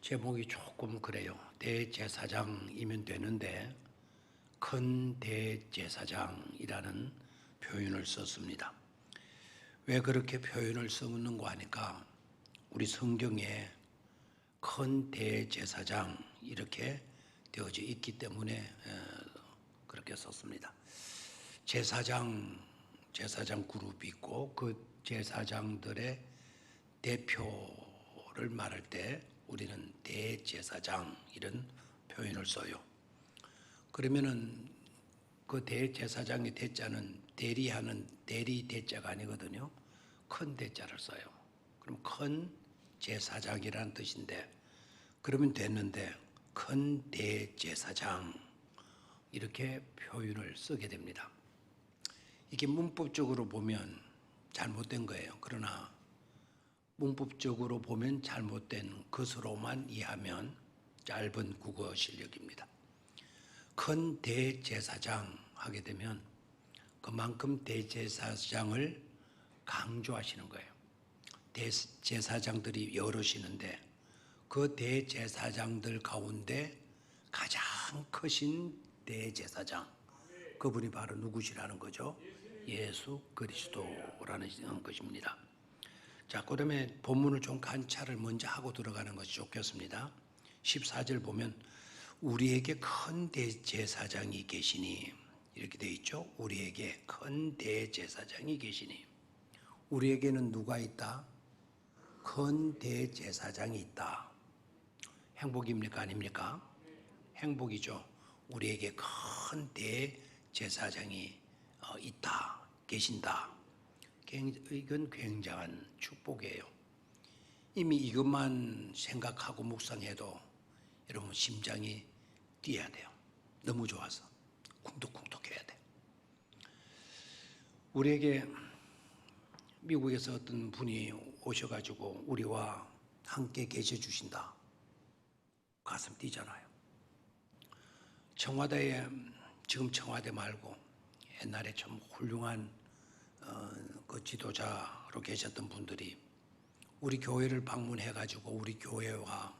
제목이 조금 그래요. 대제사장이면 되는데 큰 대제사장이라는 표현을 썼습니다. 왜 그렇게 표현을 썼는고 하니까 우리 성경에 큰 대제사장 이렇게 되어져 있기 때문에 그렇게 썼습니다. 제사장 그룹이 있고 그 제사장들의 대표를 말할 때 우리는 대제사장 이런 표현을 써요. 그러면은 그 대제사장의 대자는 대리하는 대리 대자가 아니거든요. 큰 대자를 써요. 그럼 큰 제사장이라는 뜻인데 그러면 됐는데 큰 대제사장 이렇게 표현을 쓰게 됩니다. 이게 문법적으로 보면 잘못된 거예요. 그러나 문법적으로 보면 잘못된 것으로만 이해하면 짧은 국어 실력입니다. 큰 대제사장 하게 되면 그만큼 대제사장을 강조하시는 거예요. 대제사장들이 여럿이는데 그 대제사장들 가운데 가장 크신 대제사장, 그분이 바로 누구시라는 거죠? 예수 그리스도라는 것입니다. 자, 그다음에 본문을 좀 관찰을 먼저 하고 들어가는 것이 좋겠습니다. 14절 보면 우리에게 큰 대제사장이 계시니 이렇게 되어 있죠. 우리에게 큰 대제사장이 계시니 우리에게는 누가 있다? 큰 대제사장이 있다. 행복입니까? 아닙니까? 행복이죠. 우리에게 큰 대제사장이 있다, 계신다. 이건 굉장한 축복이에요. 이미 이것만 생각하고 묵상해도 여러분 심장이 뛰어야 돼요. 너무 좋아서 쿵덕쿵덕해야 돼. 우리에게 미국에서 어떤 분이 오셔가지고 우리와 함께 계셔 주신다. 가슴 뛰잖아요. 청와대에 지금 청와대 말고 옛날에 좀 훌륭한 그 지도자로 계셨던 분들이 우리 교회를 방문해가지고 우리 교회와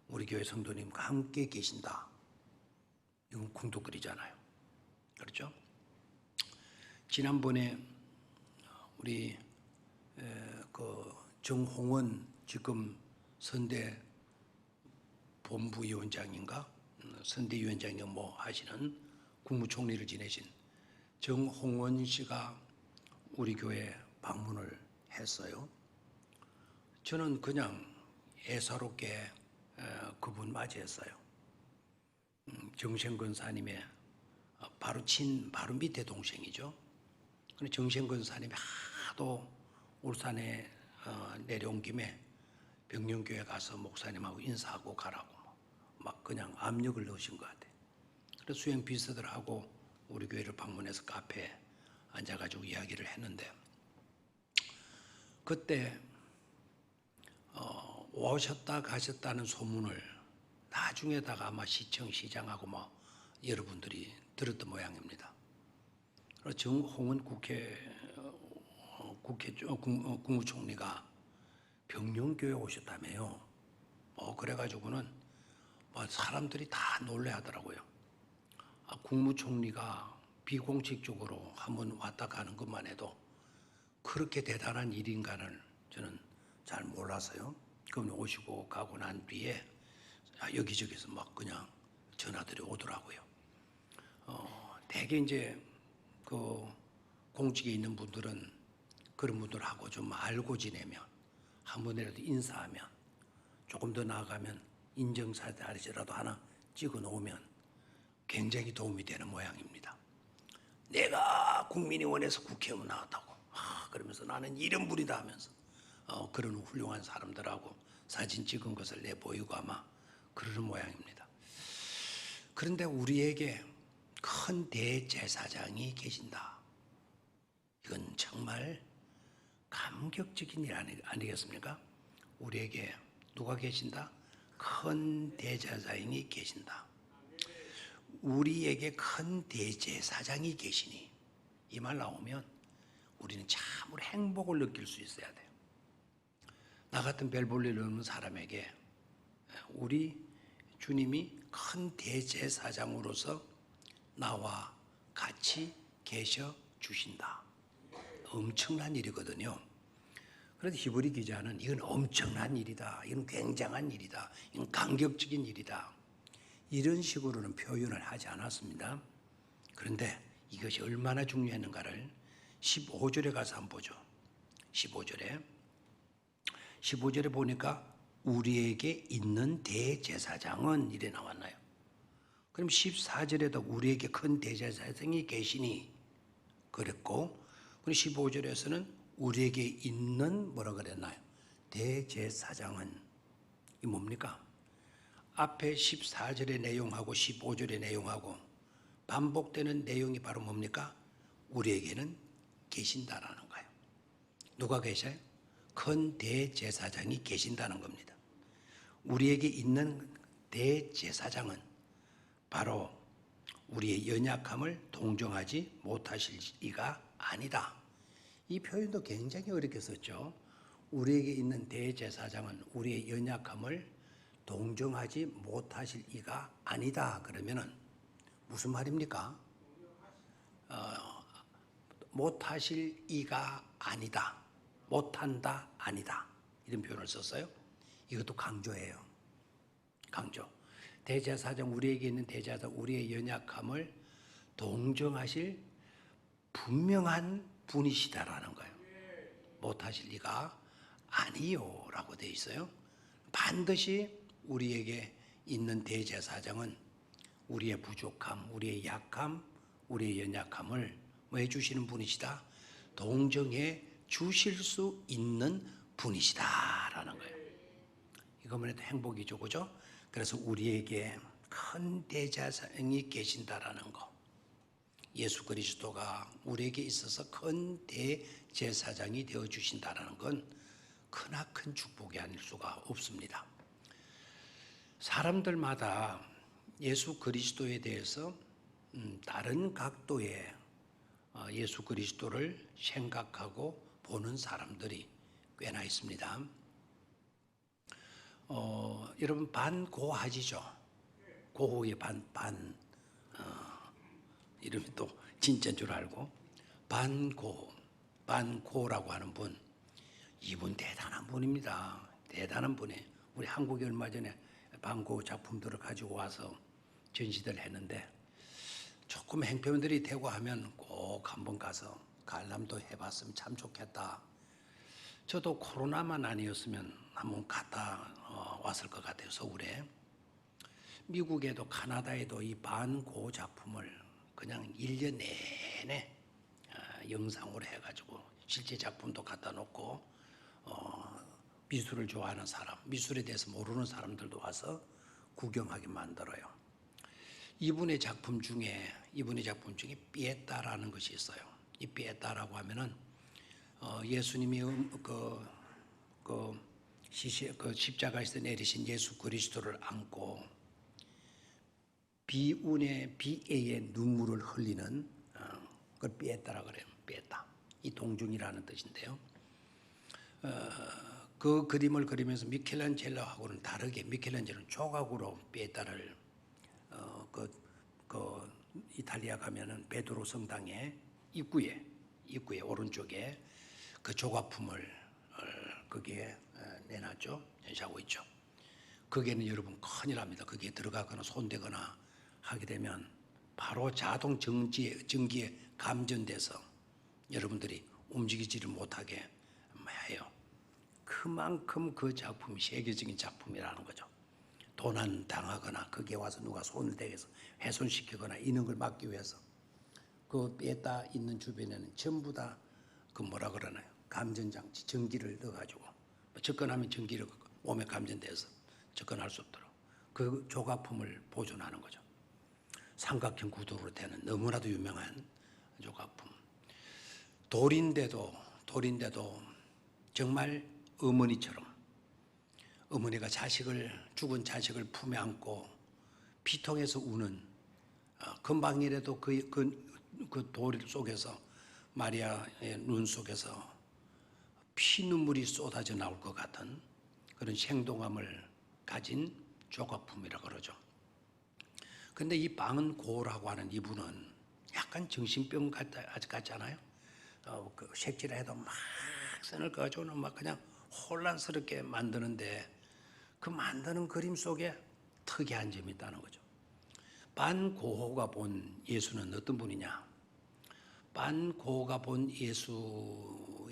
우리 교회 성도님과 함께 계신다. 이건 쿵덕거리잖아요. 그렇죠? 지난번에 우리 그 정홍원 지금 선대 본부위원장인가 선대위원장이 뭐 하시는 국무총리를 지내신 정홍원 씨가 우리 교회 방문을 했어요. 저는 그냥 애사롭게 그분 맞이했어요. 정생 권사님의 바로 밑에 동생이죠. 정생 권사님이 하도 울산에 내려온 김에 병령교회 가서 목사님하고 인사하고 가라고 막 그냥 압력을 넣으신 것 같아요. 그래서 수행 비서들하고 우리 교회를 방문해서 카페에 앉아가지고 이야기를 했는데 그때 오셨다 가셨다는 소문을 나중에다가 아마 시청시장하고 뭐 여러분들이 들었던 모양입니다. 정홍원 국무총리가 병령교회 오셨다며요. 그래가지고는 사람들이 다 놀래하더라고요. 국무총리가 비공식적으로 한번 왔다 가는 것만 해도 그렇게 대단한 일인가를 저는 잘 몰라서요. 그분 오시고 가고 난 뒤에 여기저기서 막 그냥 전화들이 오더라고요. 대개 이제 그 공직에 있는 분들은 그런 분들하고 좀 알고 지내면 한 번이라도 인사하면 조금 더 나아가면 인정사진이라도 하나 찍어 놓으면 굉장히 도움이 되는 모양입니다. 내가 국민이 원해서 국회의원 나왔다고 그러면서 나는 이런 분이다 하면서 그런 훌륭한 사람들하고 사진 찍은 것을 내보이고 아마 그러는 모양입니다. 그런데 우리에게 큰 대제사장이 계신다. 이건 정말 감격적인 일 아니겠습니까? 우리에게 누가 계신다? 큰 대제사장이 계신다. 우리에게 큰 대제사장이 계시니 이 말 나오면 우리는 참으로 행복을 느낄 수 있어야 돼요. 나 같은 별 볼 일 없는 사람에게 우리 주님이 큰 대제사장으로서 나와 같이 계셔 주신다. 엄청난 일이거든요. 그런데 히브리 기자는 이건 엄청난 일이다. 이건 굉장한 일이다. 이건 감격적인 일이다. 이런 식으로는 표현을 하지 않았습니다. 그런데 이것이 얼마나 중요했는가를 15절에 가서 한번 보죠. 15절에 보니까 우리에게 있는 대제사장은 이래 나왔나요? 그럼 14절에도 우리에게 큰 대제사장이 계시니 그랬고, 그리고 15절에서는 우리에게 있는 뭐라 그랬나요? 대제사장은 이 뭡니까? 앞에 14절의 내용하고 15절의 내용하고 반복되는 내용이 바로 뭡니까? 우리에게는 계신다라는 거예요. 누가 계셔요? 큰 대제사장이 계신다는 겁니다. 우리에게 있는 대제사장은 바로 우리의 연약함을 동정하지 못하실 이가 아니다. 이 표현도 굉장히 어렵게 썼죠. 우리에게 있는 대제사장은 우리의 연약함을 동정하지 못하실 이가 아니다. 그러면은 무슨 말입니까? 못하실 이가 아니다. 못한다, 아니다. 이런 표현을 썼어요. 이것도 강조예요. 강조. 대제사장, 우리에게 있는 대제사장, 우리의 연약함을 동정하실 분명한 분이시다라는 거예요. 못하실 리가 아니요 라고 되어 있어요. 반드시 우리에게 있는 대제사장은 우리의 부족함, 우리의 약함, 우리의 연약함을 뭐 해주시는 분이시다? 동정해 주실 수 있는 분이시다라는 거예요. 이거만 해도 행복이죠, 그죠? 그래서 우리에게 큰 대제사장이 계신다라는 거. 예수 그리스도가 우리에게 있어서 큰 대제사장이 되어 주신다라는 건 크나큰 축복이 아닐 수가 없습니다. 사람들마다 예수 그리스도에 대해서 다른 각도의 예수 그리스도를 생각하고 보는 사람들이 꽤나 있습니다. 여러분 반고하지죠. 고호의 반 이름이 또 진짜인 줄 알고 반고라고 하는 분, 이분 대단한 분입니다. 대단한 분이에요. 우리 한국에 얼마 전에 반고 작품들을 가지고 와서 전시들 했는데 조금 행편들이 되고 하면 꼭 한번 가서 관람도 해봤으면 참 좋겠다. 저도 코로나만 아니었으면 한번 갔다 왔을 것 같아요. 서울에. 미국에도 카나다에도 이 반고 작품을 그냥 1년 내내 영상으로 해가지고 실제 작품도 갖다 놓고 미술을 좋아하는 사람, 미술에 대해서 모르는 사람들도 와서 구경하게 만들어요. 이분의 작품 중에 피에타라는 것이 있어요. 이 피에타라고 하면은 예수님이 십자가에서 내리신 예수 그리스도를 안고 비애의 눈물을 흘리는 그걸 피에타라 그래요. 피에타. 이 동중이라는 뜻인데요. 그 그림을 그리면서 미켈란젤로하고는 다르게 미켈란젤로는 조각으로 피에타를 그 이탈리아 가면은 베드로 성당의 입구에 오른쪽에 그 조각품을 거기에 내놨죠. 전시하고 있죠. 거기에는 여러분 큰일 납니다. 거기에 들어가거나 손대거나 하게 되면 바로 자동 전기에 감전돼서 여러분들이 움직이지를 못하게 해요. 그만큼 그 작품이 세계적인 작품이라는 거죠. 도난 당하거나 거기에 와서 누가 손을 대서 훼손시키거나 이런 걸 막기 위해서 그 뺐다 있는 주변에는 전부 다 그 뭐라 그러나요? 감전장치, 전기를 넣어가지고 접근하면 전기를 몸에 감전돼서 접근할 수 없도록 그 조각품을 보존하는 거죠. 삼각형 구도로 되는 너무나도 유명한 조각품. 돌인데도 정말 어머니처럼 어머니가 죽은 자식을 품에 안고 피통에서 우는 금방이라도 그 돌 속에서 마리아의 눈 속에서 피눈물이 쏟아져 나올 것 같은 그런 생동함을 가진 조각품이라 그러죠. 근데 이 방은고라고 하는 이분은 약간 정신병 같지 않아요? 그 색칠을 해도 막 선을 그어주는 막 그냥 혼란스럽게 만드는데 그 만드는 그림 속에 특이한 점이 있다는 거죠. 반고호가 본 예수는 어떤 분이냐? 반고호가 본 예수님의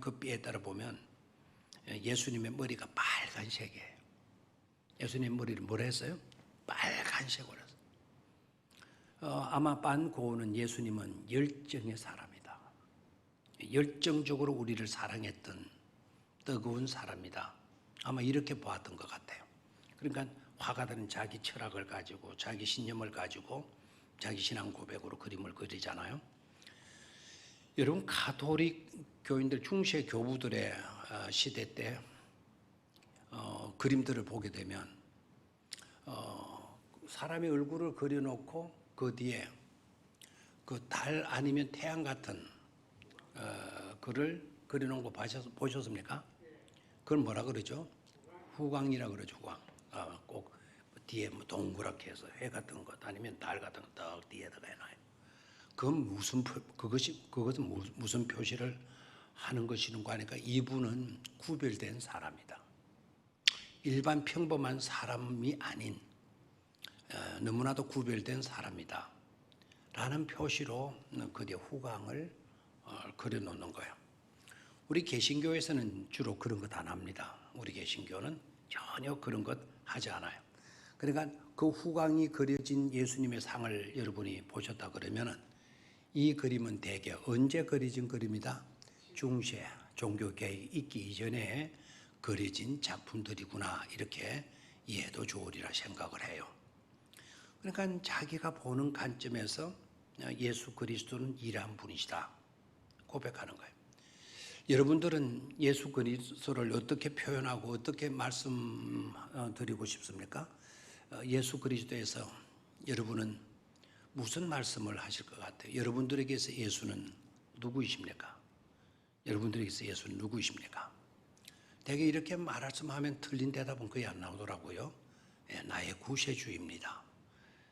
그 뼈에 따라 보면 예수님의 머리가 빨간색이에요. 예수님 머리를 뭐라 했어요? 빨간색으로 했어요. 아마 반고호는 예수님은 열정의 사람이다. 열정적으로 우리를 사랑했던 뜨거운 사람이다. 아마 이렇게 보았던 것 같아요. 그러니까 화가들은 자기 철학을 가지고 자기 신념을 가지고 자기 신앙 고백으로 그림을 그리잖아요. 여러분 가톨릭 교인들 중세 교부들의 시대 때 그림들을 보게 되면 사람의 얼굴을 그려놓고 그 뒤에 그 달 아니면 태양 같은 글을 그려놓은 거 보셨습니까? 그걸 뭐라 그러죠? 후광이라 그러죠. 후광. 꼭 뒤에 뭐 동그랗게 해서 해 같은 것 아니면 달 같은 것 딱 뒤에다가 해놔요. 그것은 무슨 표시를 하는 것이는가 하니까 이분은 구별된 사람이다. 일반 평범한 사람이 아닌 너무나도 구별된 사람이다. 라는 표시로 그 뒤에 후광을 그려놓는 거예요. 우리 개신교에서는 주로 그런 것 안 합니다. 우리 개신교는 전혀 그런 것 하지 않아요. 그러니까 그 후광이 그려진 예수님의 상을 여러분이 보셨다 그러면은 이 그림은 대개 언제 그려진 그림이다? 중세 종교개혁이 있기 이전에 그려진 작품들이구나 이렇게 이해도 좋으리라 생각을 해요. 그러니까 자기가 보는 관점에서 예수 그리스도는 이러한 분이시다 고백하는 거예요. 여러분들은 예수 그리스도를 어떻게 표현하고 어떻게 말씀드리고 싶습니까? 예수 그리스도에서 여러분은 무슨 말씀을 하실 것 같아요? 여러분들에게서 예수는 누구이십니까? 여러분들에게서 예수는 누구이십니까? 대개 이렇게 말씀하면 틀린 대답은 거의 안 나오더라고요. 나의 구세주입니다.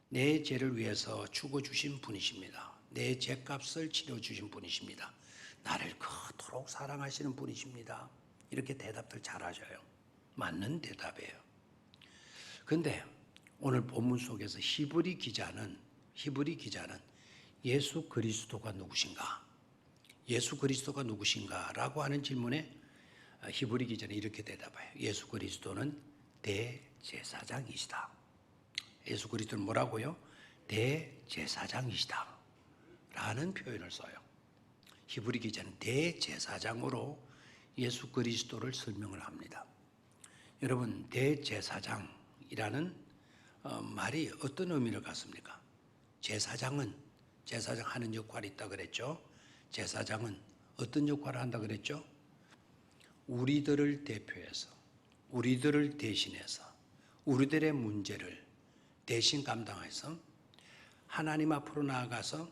내 죄를 위해서 죽어주신 분이십니다. 내 죄값을 치러주신 분이십니다. 나를 그토록 사랑하시는 분이십니다. 이렇게 대답들 잘하셔요. 맞는 대답이에요. 그런데 오늘 본문 속에서 히브리 기자는 예수 그리스도가 누구신가? 예수 그리스도가 누구신가? 라고 하는 질문에 히브리 기자는 이렇게 대답해요. 예수 그리스도는 대제사장이시다. 예수 그리스도는 뭐라고요? 대제사장이시다. 라는 표현을 써요. 히브리 기자는 대제사장으로 예수 그리스도를 설명을 합니다. 여러분, 대제사장이라는 말이 어떤 의미를 갖습니까? 제사장 하는 역할이 있다 그랬죠. 제사장은 어떤 역할을 한다 그랬죠? 우리들을 대표해서, 우리들을 대신해서, 우리들의 문제를 대신 감당해서 하나님 앞으로 나아가서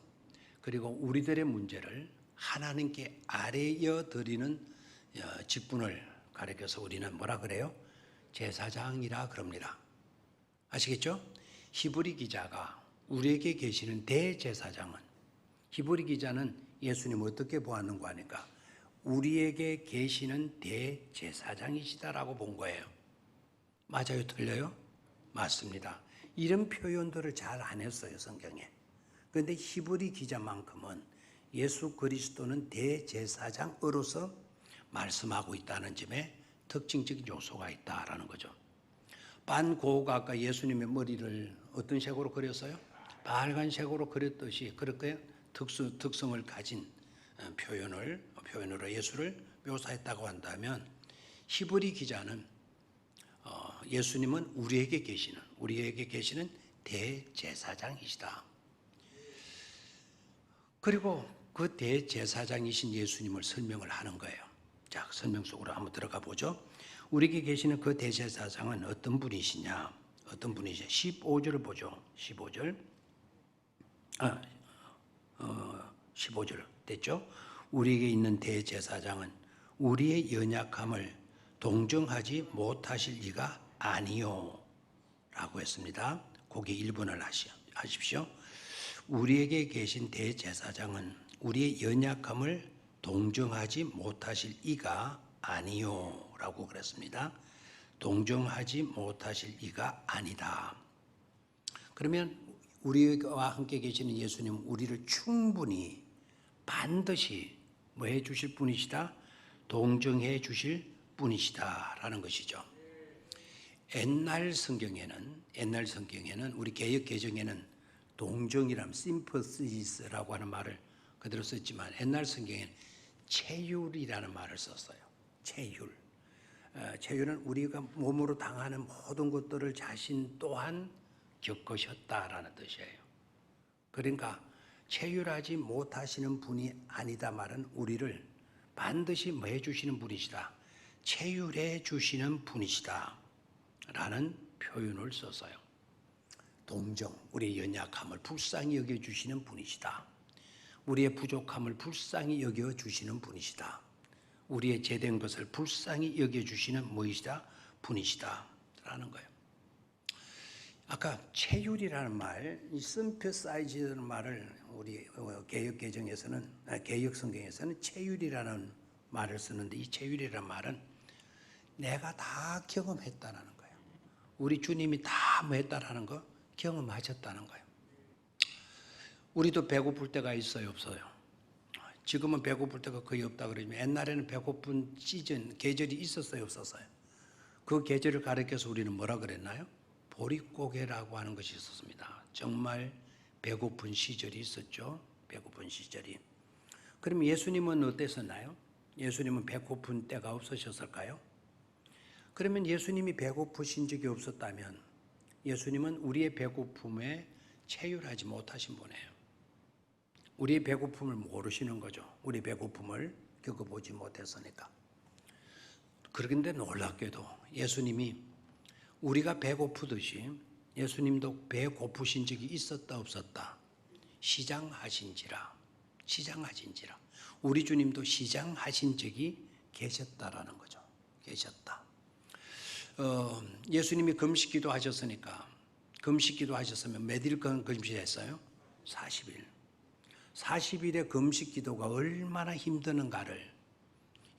그리고 우리들의 문제를 하나님께 아뢰어 드리는 직분을 가리켜서 우리는 뭐라 그래요? 제사장이라 그럽니다. 아시겠죠? 히브리 기자가 우리에게 계시는 대제사장은, 히브리 기자는 예수님 어떻게 보았는가 하니까 우리에게 계시는 대제사장이시다라고 본 거예요. 맞아요? 틀려요? 맞습니다. 이런 표현들을 잘 안 했어요, 성경에. 그런데 히브리 기자만큼은 예수 그리스도는 대제사장으로서 말씀하고 있다는 점에 특징적인 요소가 있다라는 거죠. 반고우가 아까 예수님의 머리를 어떤 색으로 그렸어요? 빨간색으로 그렸듯이 그렇게 특성을 가진 표현으로 예수를 묘사했다고 한다면 히브리 기자는 예수님은 우리에게 계시는 대제사장이시다. 그리고 그 대제사장이신 예수님을 설명을 하는 거예요. 자, 설명 속으로 한번 들어가 보죠. 우리에게 계시는 그 대제사장은 어떤 분이시냐? 15절을 보죠. 15절 됐죠? 우리에게 있는 대제사장은 우리의 연약함을 동정하지 못하실 리가 아니요. 라고 했습니다. 거기에 1번을 하십시오. 우리에게 계신 대제사장은 우리의 연약함을 동정하지 못하실 이가 아니요 라고 그랬습니다. 동정하지 못하실 이가 아니다. 그러면 우리와 함께 계시는 예수님은 우리를 충분히 반드시 뭐 해 주실 분이시다? 동정해 주실 분이시다라는 것이죠. 옛날 성경에는 우리 개역 개정에는 동정이란 sympathies라고 하는 말을 그대로 썼지만 옛날 성경에는 체휼이라는 말을 썼어요. 체휼. 체휼은 우리가 몸으로 당하는 모든 것들을 자신 또한 겪으셨다라는 뜻이에요. 그러니까 체휼하지 못하시는 분이 아니다 말은 우리를 반드시 뭐 해주시는 분이시다. 체휼해 주시는 분이시다 라는 표현을 썼어요. 동정, 우리의 연약함을 불쌍히 여겨주시는 분이시다. 우리의 부족함을 불쌍히 여겨주시는 분이시다. 우리의 죄된 것을 불쌍히 여겨주시는 무엇이다? 분이시다 라는 거예요. 아까 체휼이라는 말, 이 sympathiz라는 말을 우리 개역 성경에서는 체휼이라는 말을 쓰는데 이 체휼이라는 말은 내가 다 경험했다라는 거예요. 우리 주님이 다 뭐 했다라는 거 경험하셨다는 거예요. 우리도 배고플 때가 있어요, 없어요? 지금은 배고플 때가 거의 없다 그러지만 옛날에는 배고픈 계절이 있었어요, 없었어요? 그 계절을 가리켜서 우리는 뭐라 그랬나요? 보릿고개라고 하는 것이 있었습니다. 정말 배고픈 시절이 있었죠. 배고픈 시절이. 그럼 예수님은 어땠었나요? 예수님은 배고픈 때가 없으셨을까요? 그러면 예수님이 배고프신 적이 없었다면 예수님은 우리의 배고픔에 체휼하지 못하신 분이에요. 우리의 배고픔을 모르시는 거죠. 우리 배고픔을 겪어보지 못했으니까. 그런데 놀랍게도 예수님이 우리가 배고프듯이 예수님도 배고프신 적이 있었다 없었다. 시장하신지라. 우리 주님도 시장하신 적이 계셨다라는 거죠. 계셨다. 예수님이 금식기도 하셨으니까 금식기도 하셨으면 몇일 금식했어요? 40일. 40일의 금식기도가 얼마나 힘드는가를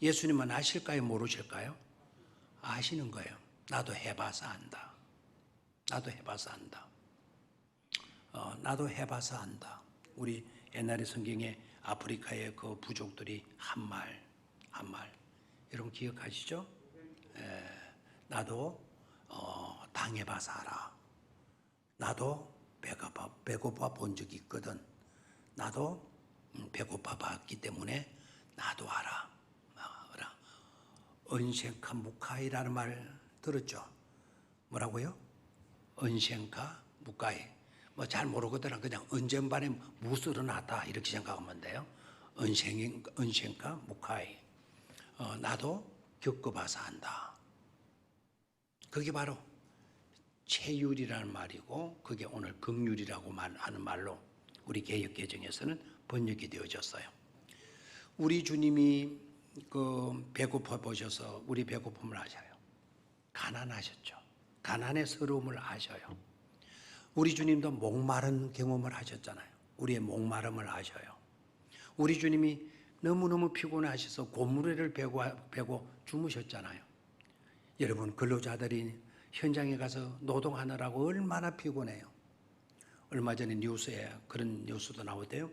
예수님은 아실까요? 모르실까요? 아시는 거예요. 나도 해봐서 안다. 나도 해봐서 안다. 우리 옛날에 성경에 아프리카의 그 부족들이 한 말. 여러분 기억하시죠? 나도 당해봐서 알아. 나도 배고파 본 적이 있거든. 나도 배고파 봤기 때문에 나도 알아. 언생카 무카이라는 말 들었죠? 뭐라고요? 언생카 무카이. 뭐 잘 모르거든. 그냥 언젠반에 무스로 나다 이렇게 생각하면 돼요. 언생카 무카이. 나도 겪어봐서 안다. 그게 바로 체휼이라는 말이고 그게 오늘 긍휼이라고 하는 말로 우리 개역 개정에서는 번역이 되어졌어요. 우리 주님이 배고파 보셔서 우리 배고픔을 아셔요. 가난하셨죠. 가난의 서러움을 아셔요. 우리 주님도 목마른 경험을 하셨잖아요. 우리의 목마름을 아셔요. 우리 주님이 너무너무 피곤하셔서 고무래를 베고 주무셨잖아요. 여러분 근로자들이 현장에 가서 노동하느라고 얼마나 피곤해요. 얼마 전에 뉴스에 그런 뉴스도 나오대요.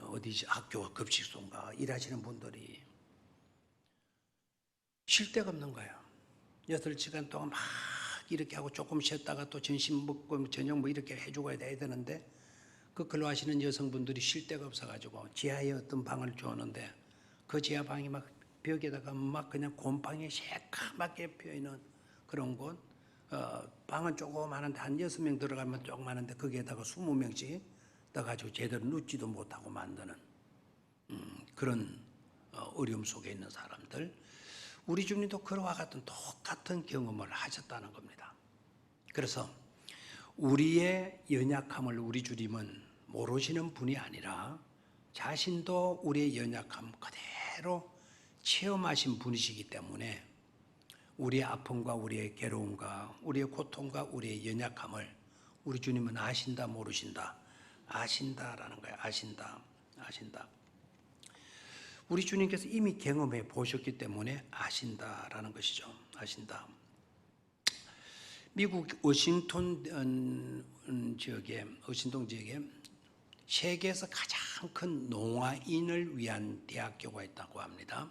어디 학교 급식소인가 일하시는 분들이 쉴 데가 없는 거예요. 8시간 동안 막 이렇게 하고 조금 쉬었다가 또 점심 먹고 저녁 뭐 이렇게 해주고 해야 되는데 그 근로하시는 여성분들이 쉴 데가 없어가지고 지하에 어떤 방을 주었는데 그 지하 방이 막 벽에다가 막 그냥 곰팡이 새까맣게 피어있는 그런 곳. 방은 조그마한데 한 6명 들어가면 조그마한데 거기에다가 20명씩 떠가지고 제대로 눕지도 못하고 만드는 그런 어려움 속에 있는 사람들. 우리 주님도 그와 같은 똑같은 경험을 하셨다는 겁니다. 그래서 우리의 연약함을 우리 주님은 모르시는 분이 아니라 자신도 우리의 연약함 그대로 체험하신 분이시기 때문에 우리의 아픔과 우리의 괴로움과 우리의 고통과 우리의 연약함을 우리 주님은 아신다 모르신다? 아신다라는 거예요. 아신다. 우리 주님께서 이미 경험해 보셨기 때문에 아신다라는 것이죠. 아신다. 미국 워싱턴 지역에 세계에서 가장 큰 농아인을 위한 대학교가 있다고 합니다.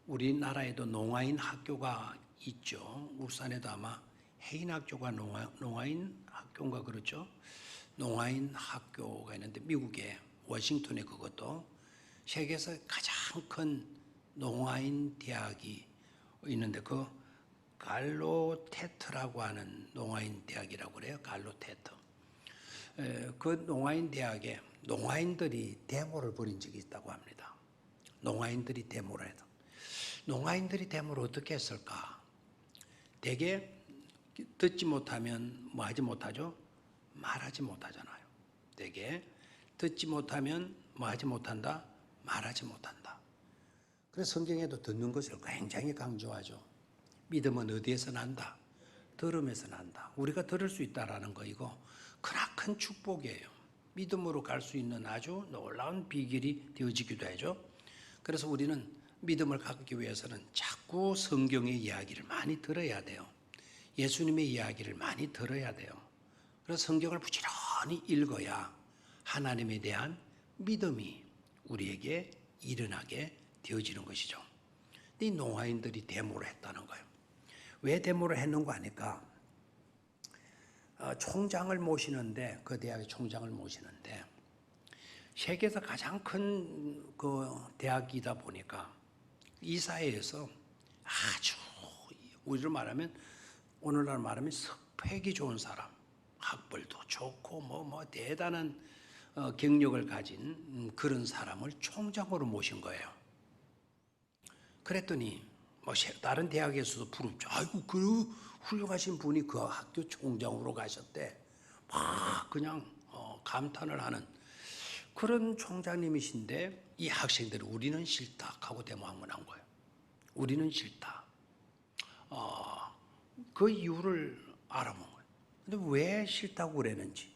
우리나라에도 농아인 학교가 있죠. 울산에도 아마 해인학교가 농아인 학교인가 그렇죠. 농아인 학교가 있는데 미국의 워싱턴에 그것도 세계에서 가장 큰 농아인 대학이 있는데 그 갈로테트라고 하는 농아인 대학이라고 그래요. 갈로테트. 그 농아인 대학에 농아인들이 데모를 벌인 적이 있다고 합니다. 농아인들이 데모를 해서. 농아인들이 데모를 어떻게 했을까? 대개 듣지 못하면 뭐 하지 못하죠? 말하지 못하잖아요. 대개 듣지 못하면 뭐 하지 못한다? 말하지 못한다. 그래서 성경에도 듣는 것을 굉장히 강조하죠. 믿음은 어디에서 난다? 들음에서 난다. 우리가 들을 수 있다라는 거 이거 크나큰 축복이에요. 믿음으로 갈 수 있는 아주 놀라운 비결이 되어지기도 하죠. 그래서 우리는 믿음을 갖기 위해서는 자꾸 성경의 이야기를 많이 들어야 돼요. 예수님의 이야기를 많이 들어야 돼요. 그래서 성경을 부지런히 읽어야 하나님에 대한 믿음이 우리에게 일어나게 되어지는 것이죠. 이 농아인들이 데모를 했다는 거예요. 왜 데모를 했는가 하니까 총장을 모시는데 그 대학의 총장을 모시는데 세계에서 가장 큰 그 대학이다 보니까 이 사회에서 아주 우리로 말하면 오늘날 말하면 스펙이 좋은 사람, 학벌도 좋고 뭐 대단한 경력을 가진 그런 사람을 총장으로 모신 거예요. 그랬더니 뭐 다른 대학에서도 부럽죠. 아이고 그 훌륭하신 분이 그 학교 총장으로 가셨대. 막 그냥 감탄을 하는 그런 총장님이신데 이 학생들이 우리는 싫다 하고 데모한 거예요. 우리는 싫다. 그 이유를 알아본 거예요. 근데 왜 싫다고 그랬는지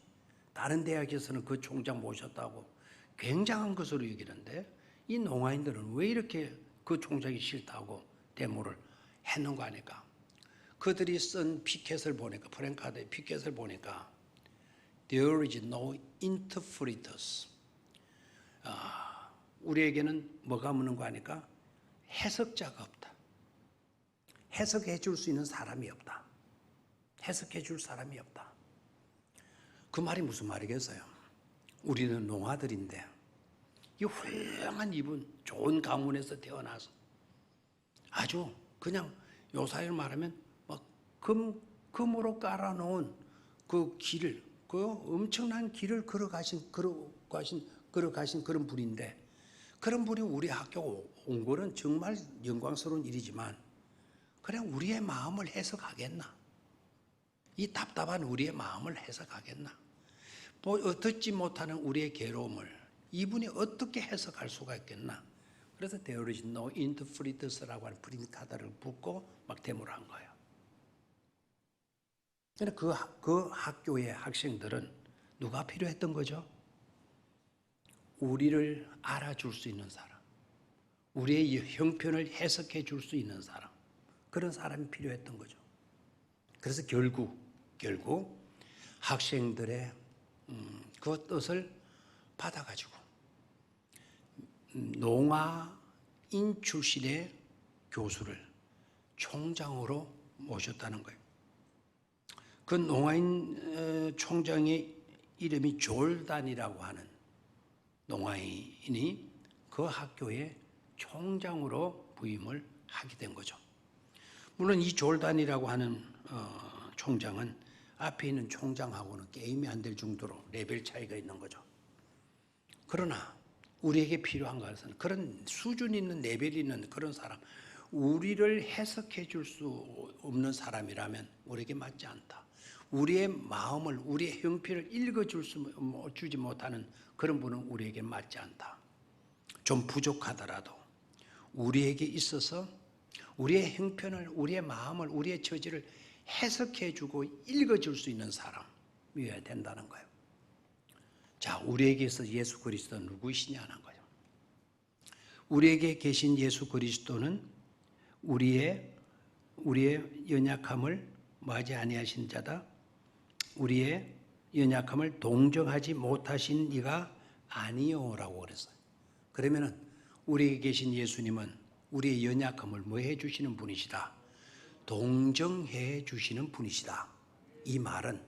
다른 대학에서는 그 총장 모셨다고 굉장한 것으로 여기는데 이 농아인들은 왜 이렇게 그 총장이 싫다고 데모를 했는가 하니까 그들이 쓴 피켓을 보니까 프랭카드의 피켓을 보니까 There is no interpreters. 우리에게는 뭐가 없는가 하니까 해석자가 없다. 해석해 줄 수 있는 사람이 없다. 해석해 줄 사람이 없다. 그 말이 무슨 말이겠어요? 우리는 농아들인데 이 훌륭한 이분, 좋은 가문에서 태어나서 아주 그냥 요사이를 말하면 막 금으로 깔아놓은 그 길을, 그 엄청난 길을 걸어가신 그런 분인데 그런 분이 우리 학교 온 거는 정말 영광스러운 일이지만 그냥 우리의 마음을 해석하겠나? 이 답답한 우리의 마음을 해석하겠나? 듣지 못하는 우리의 괴로움을 이분이 어떻게 해석할 수가 있겠나? 그래서 There is no interpreters라고 하는 프린트카드를 붙고 막 데모를 한 거예요. 그런데 그 학교의 학생들은 누가 필요했던 거죠? 우리를 알아줄 수 있는 사람, 우리의 형편을 해석해 줄 수 있는 사람, 그런 사람이 필요했던 거죠. 그래서 결국 학생들의 그 뜻을 받아가지고 농아인 출신의 교수를 총장으로 모셨다는 거예요. 그 농아인 총장의 이름이 졸단이라고 하는 농아인이 그 학교의 총장으로 부임을 하게 된 거죠. 물론 이 졸단이라고 하는 총장은 앞에 있는 총장하고는 게임이 안 될 정도로 레벨 차이가 있는 거죠. 그러나 우리에게 필요한 것은 그런 수준 있는 레벨 있는 그런 사람, 우리를 해석해 줄 수 없는 사람이라면 우리에게 맞지 않다. 우리의 마음을, 우리의 형편을 주지 못하는 그런 분은 우리에게 맞지 않다. 좀 부족하더라도 우리에게 있어서 우리의 형편을, 우리의 마음을, 우리의 처지를 해석해주고 읽어줄 수 있는 사람이어야 된다는 거예요. 자, 우리에게서 예수 그리스도는 누구이시냐는 거예요. 우리에게 계신 예수 그리스도는 우리의 연약함을 뭐하지 아니하신 자다. 우리의 연약함을 동정하지 못하신 이가 아니요라고 그랬어요. 그러면은 우리에게 계신 예수님은 우리의 연약함을 뭐 해주시는 분이시다. 동정해 주시는 분이시다. 이 말은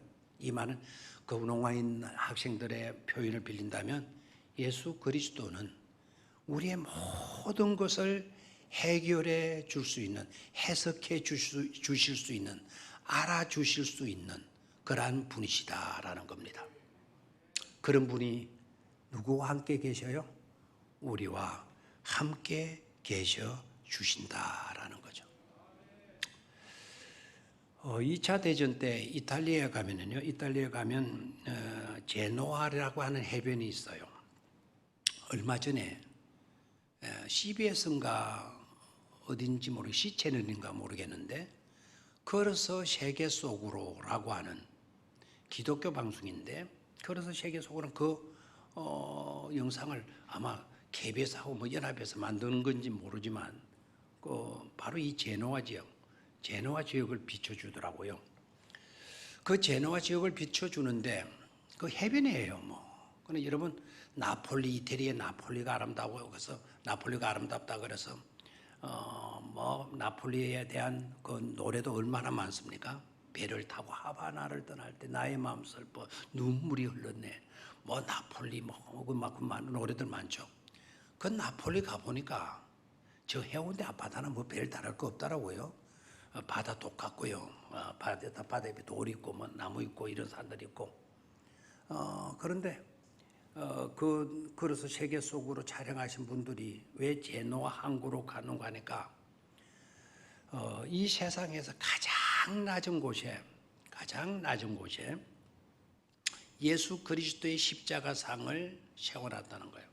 그 운동화인 학생들의 표현을 빌린다면 예수 그리스도는 우리의 모든 것을 해결해 줄 수 있는, 해석해 주실 수 있는, 알아주실 수 있는 그러한 분이시다라는 겁니다. 그런 분이 누구와 함께 계셔요? 우리와 함께 계셔 주신다라는 거죠. 2차 대전 때 이탈리아에 가면 제노아라고 하는 해변이 있어요. 얼마 전에 CBS인가 어딘지 C채널인가 모르겠는데 걸어서 세계 속으로라고 하는 기독교 방송인데 걸어서 세계 속으로는 그 영상을 아마 KBS하고 뭐 연합해서 만드는 건지 모르지만 바로 이 제노아 지역을 비춰주더라고요. 그 제노아 지역을 비춰주는데 그 해변이에요. 근데 여러분 이태리의 나폴리가 아름다워요. 그래서 나폴리가 아름답다 그래서 나폴리에 대한 그 노래도 얼마나 많습니까? 배를 타고 하바나를 떠날 때 나의 마음 슬퍼 눈물이 흘렀네. 나폴리 그만큼 많은 노래들 많죠. 그 나폴리 가보니까 저 해운대 앞바다는 배를 타는 거 없더라고요. 바다 똑같고요. 바다 옆에 돌 있고 나무 있고 이런 산들이 있고 그런데 그래서 세계 속으로 촬영하신 분들이 왜 제노아 항구로 가는가 하니까 이 세상에서 가장 낮은 곳에 예수 그리스도의 십자가상을 세워놨다는 거예요.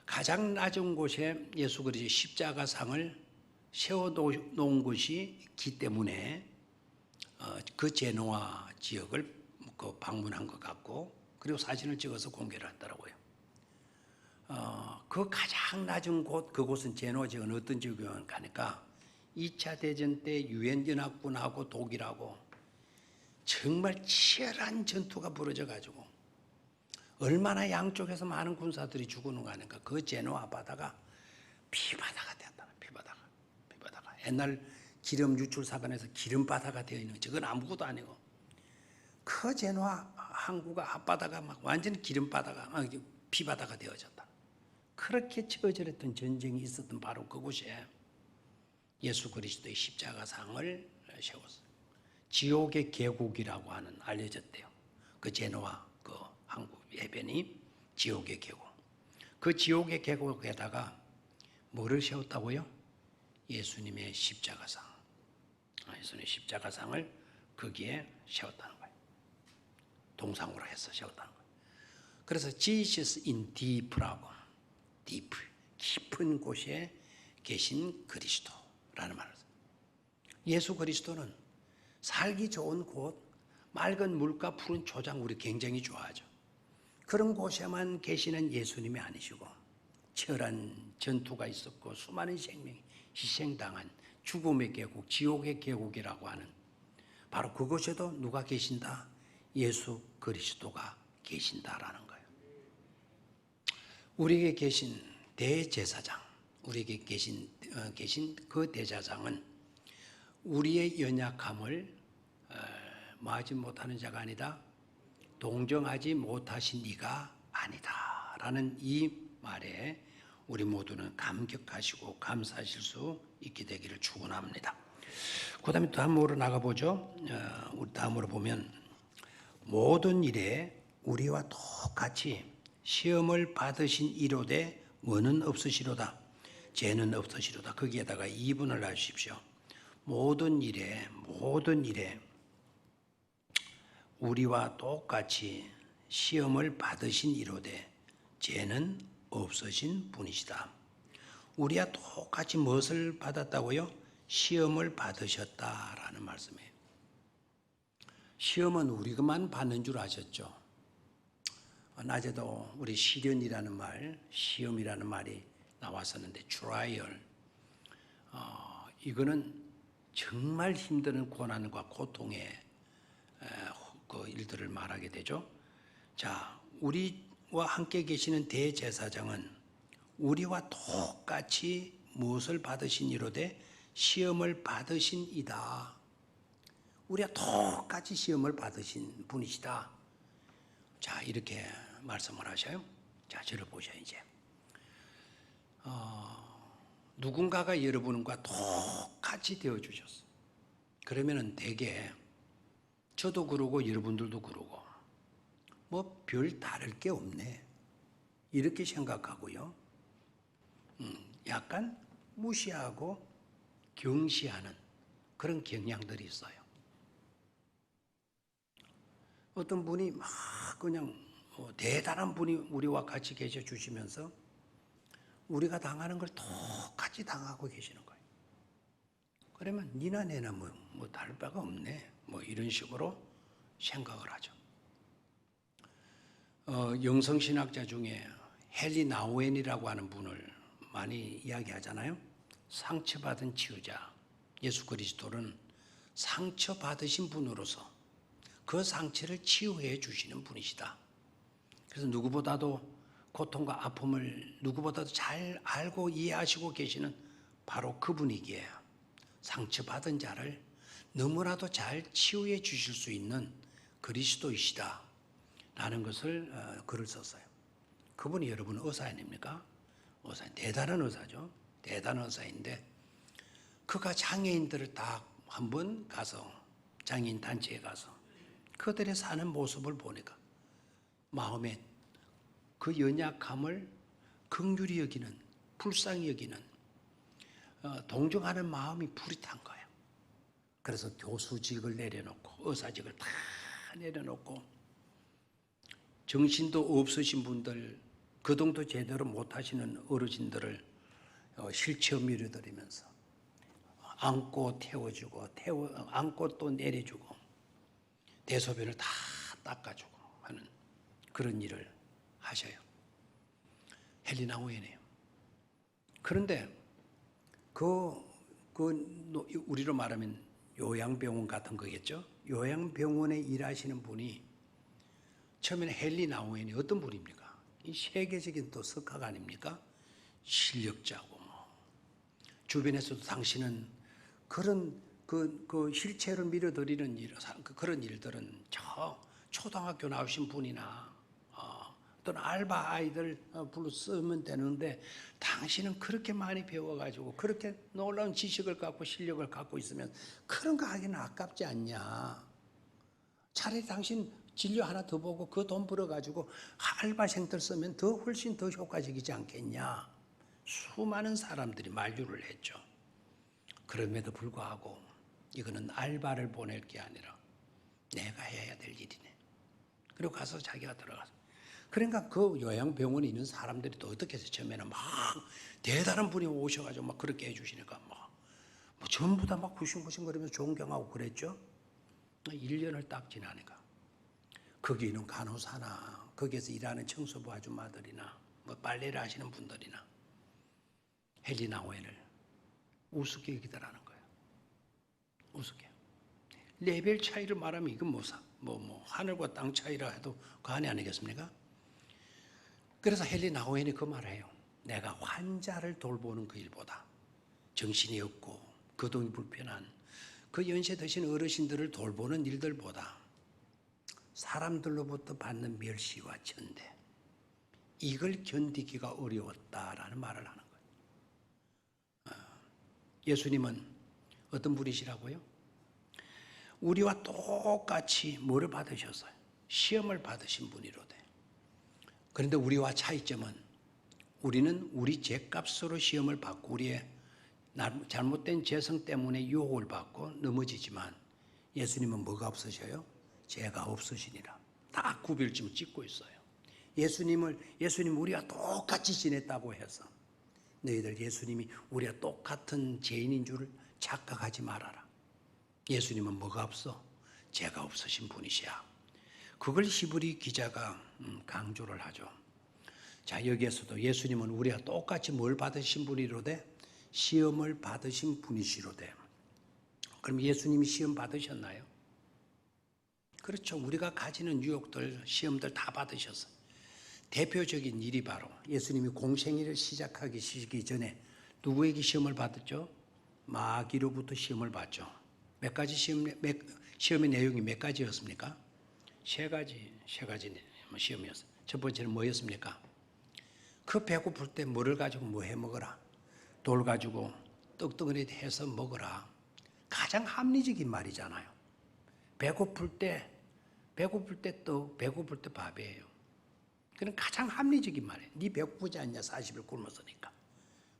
가장 낮은 곳에 예수 그리스도의 십자가상을 세워놓은 것이 있기 때문에 그 제노아 지역을 방문한 것 같고 그리고 사진을 찍어서 공개를 했더라고요. 그 가장 낮은 곳, 그곳은 제노아 지역은 어떤 지역이었는가 하니까 2차 대전 때 유엔 연합군하고 독일하고 정말 치열한 전투가 벌어져 가지고 얼마나 양쪽에서 많은 군사들이 죽었는가 하니까 그 제노아 바다가 피바다가 되었다. 피바다가 옛날 기름 유출 사관에서 기름바다가 되어 있는 저건 아무것도 아니고 그 제노아 항구가 앞바다가 완전히 기름바다가 피바다가 되어졌다. 그렇게 처절했던 전쟁이 있었던 바로 그곳에 예수 그리스도의 십자가상을 세웠어요. 지옥의 계곡이라고 하는 알려졌대요. 그 제노아 그 항구 해변이 지옥의 계곡. 그 지옥의 계곡에다가 뭐를 세웠다고요? 예수님의 십자가상. 예수님의 십자가상을 거기에 세웠다는 거예요. 동상으로 해서 세웠다는 거예요. 그래서 Jesus in deep라고 deep 깊은 곳에 계신 그리스도라는 말을 써요. 예수 그리스도는 살기 좋은 곳, 맑은 물가, 푸른 초장 우리 굉장히 좋아하죠. 그런 곳에만 계시는 예수님이 아니시고 치열한 전투가 있었고 수많은 생명이 희생당한 죽음의 계곡, 지옥의 계곡이라고 하는 바로 그곳에도 누가 계신다? 예수 그리스도가 계신다라는 거예요. 우리에게 계신 대제사장, 우리에게 계신 그 대제사장은 우리의 연약함을 마하지 못하는 자가 아니다. 동정하지 못하신 이가 아니다. 라는 이 말에 우리 모두는 감격하시고 감사하실 수 있게 되기를 축원합니다. 그 다음에 다음으로 나가보죠. 우리 다음으로 보면 모든 일에 우리와 똑같이 시험을 받으신 이로되 뭐는 없으시로다. 죄는 없으시로다. 거기에다가 2분을 놔주십시오. 모든 일에 우리와 똑같이 시험을 받으신 이로되 죄는 없으신 분이시다. 우리와 똑같이 무엇을 받았다고요? 시험을 받으셨다라는 말씀이에요. 시험은 우리만 받는 줄 아셨죠? 낮에도 우리 시련이라는 말, 시험이라는 말이 나왔었는데 트라이얼, 이거는 정말 힘든 고난과 고통의 그 일들을 말하게 되죠. 자, 우리와 함께 계시는 대제사장은 우리와 똑같이 무엇을 받으신 이로되 시험을 받으신 이다. 우리가 똑같이 시험을 받으신 분이시다. 자, 이렇게 말씀을 하셔요. 자, 저를 보셔 이제. 누군가가 여러분과 똑같이 되어 주셨어. 그러면은 대개 저도 그러고 여러분들도 그러고 뭐 별 다를 게 없네. 이렇게 생각하고요. 약간 무시하고 경시하는 그런 경향들이 있어요. 어떤 분이 막 그냥 대단한 분이 우리와 같이 계셔 주시면서 우리가 당하는 걸 똑같이 당하고 계시는 거예요. 그러면 니나 내나 뭐 다를 바가 없네. 뭐 이런 식으로 생각을 하죠. 영성신학자 중에 헨리 나우엔이라고 하는 분을 많이 이야기하잖아요. 상처받은 치유자. 예수 그리스도는 상처받으신 분으로서 그 상처를 치유해 주시는 분이시다. 그래서 누구보다도 고통과 아픔을 누구보다도 잘 알고 이해하시고 계시는 바로 그분이기에 상처받은 자를 너무나도 잘 치유해 주실 수 있는 그리스도이시다 라는 것을 글을 썼어요. 그분이 여러분 의사 아닙니까? 의사, 대단한 의사죠. 대단한 의사인데 그가 장애인들을 딱 한번 가서 장애인 단체에 가서 그들의 사는 모습을 보니까 마음에 그 연약함을 긍휼히 여기는, 불쌍히 여기는, 동정하는 마음이 불이 탄 거예요. 그래서 교수직을 내려놓고 의사직을 다 내려놓고 정신도 없으신 분들, 거동도 제대로 못하시는 어르신들을 실체어 밀어드리면서 안고 태워주고 안고 또 내려주고 대소변을 다 닦아주고 하는 그런 일을 하셔요. 헨리 나우엔이에요. 그런데 우리로 말하면 요양병원 같은 거겠죠. 요양병원에 일하시는 분이 처음에는 헨리 나우엔이 어떤 분입니까? 이 세계적인 또 석학 아닙니까? 실력자고 주변에서도 당신은 그런 그 실체를 밀어드리는 일, 그런 일들은 초등학교 나오신 분이나 어떤 알바 아이들 불러 쓰면 되는데 당신은 그렇게 많이 배워가지고 그렇게 놀라운 지식을 갖고 실력을 갖고 있으면 그런 거 하기는 아깝지 않냐. 차라리 당신 진료 하나 더 보고 그 돈 벌어가지고 알바생들 쓰면 훨씬 더 효과적이지 않겠냐. 수많은 사람들이 만류를 했죠. 그럼에도 불구하고 이거는 알바를 보낼 게 아니라 내가 해야 될 일이네. 그리고 가서 자기가 들어가서. 그러니까 그 요양병원에 있는 사람들이 또 어떻게 해서 처음에는 막 대단한 분이 오셔가지고 막 그렇게 해주시니까 뭐 전부 다 막 구신구신거리면서 존경하고 그랬죠. 1년을 딱 지나니까 거기 있는 간호사나 거기에서 일하는 청소부 아줌마들이나 뭐 빨래를 하시는 분들이나 헨리 나우엔을 우습게 여기더라는 거예요. 우습게. 레벨 차이를 말하면 이건 뭐 하늘과 땅 차이라 해도 과언이 아니겠습니까? 그래서 헨리 나우엔이 그 말을 해요. 내가 환자를 돌보는 그 일보다 정신이 없고 거동이 불편한 그 연세 드신 어르신들을 돌보는 일들보다 사람들로부터 받는 멸시와 천대 이걸 견디기가 어려웠다라는 말을 하는 거예요. 예수님은 어떤 분이시라고요? 우리와 똑같이 뭐를 받으셨어요? 시험을 받으신 분이로되. 그런데 우리와 차이점은 우리는 우리 죄값으로 시험을 받고 우리의 잘못된 죄성 때문에 유혹을 받고 넘어지지만 예수님은 뭐가 없으셔요? 죄가 없으시니라. 다 구별점 찍고 있어요. 예수님 우리와 똑같이 지냈다고 해서 너희들 예수님이 우리와 똑같은 죄인인 줄 착각하지 말아라. 예수님은 뭐가 없어? 죄가 없으신 분이시야. 그걸 히브리 기자가 강조를 하죠. 자, 여기에서도 예수님은 우리와 똑같이 뭘 받으신 분이로되? 시험을 받으신 분이시로되. 그럼 예수님이 시험 받으셨나요? 그렇죠. 우리가 가지는 유혹들, 시험들 다 받으셨어요. 대표적인 일이 바로 예수님이 공생애를 시작하기 전에 누구에게 시험을 받았죠? 마귀로부터 시험을 받죠. 몇 가지 시험의 내용이 몇 가지였습니까? 세 가지 시험이었어요. 첫 번째는 뭐였습니까? 그 배고플 때 뭐를 가지고 뭐 해 먹어라. 돌 가지고 떡덩어리 해서 먹어라. 가장 합리적인 말이잖아요. 배고플 때 떡, 배고플 때 밥이에요. 그건 가장 합리적인 말이에요. 네 배고프지 않냐? 40일 굶었으니까.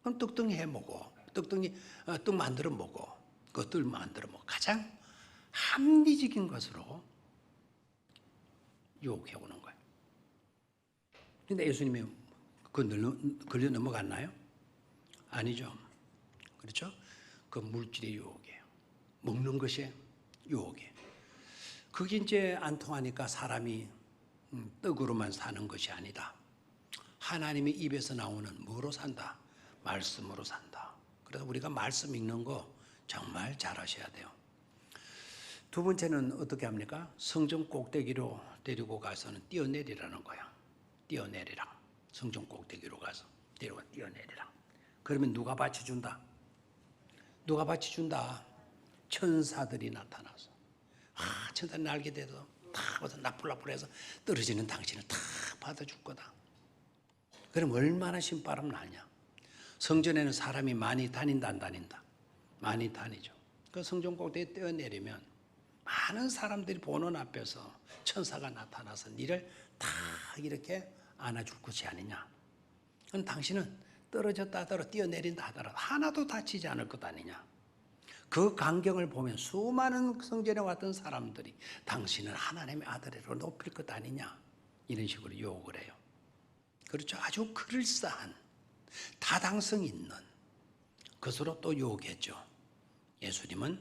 그럼 떡덩이 해 먹어. 떡 만들어 먹어. 그것들 만들어 먹어. 가장 합리적인 것으로 유혹해 오는 거예요. 근데 예수님이 걸려 넘어갔나요? 아니죠. 그렇죠? 그 물질의 유혹이에요. 먹는 것이 유혹이에요. 그게 이제 안 통하니까 사람이 떡으로만 사는 것이 아니다. 하나님의 입에서 나오는 뭐로 산다? 말씀으로 산다. 그래서 우리가 말씀 읽는 거 정말 잘하셔야 돼요. 두 번째는 어떻게 합니까? 성전 꼭대기로 데리고 가서는 뛰어내리라는 거야. 뛰어내리라. 성전 꼭대기로 가서 데리고 뛰어내리라. 그러면 누가 받쳐준다? 누가 받쳐준다? 천사들이 나타나서. 천사들이 날게 돼서 다 와서 나풀나풀해서 떨어지는 당신을 다 받아줄 거다. 그럼 얼마나 신바람 나냐? 성전에는 사람이 많이 다닌다 안 다닌다? 많이 다니죠. 그 성전 꼭대기에 뛰어내리면 많은 사람들이 보는 앞에서 천사가 나타나서 니를 다 이렇게 안아줄 것이 아니냐. 그럼 당신은 떨어졌다 하더라도 뛰어내린다 하더라도 하나도 다치지 않을 것 아니냐. 그 광경을 보면 수많은 성전에 왔던 사람들이 당신은 하나님의 아들이로 높일 것 아니냐. 이런 식으로 유혹을 해요. 그렇죠. 아주 그럴싸한 타당성 있는 것으로 또 유혹했죠. 예수님은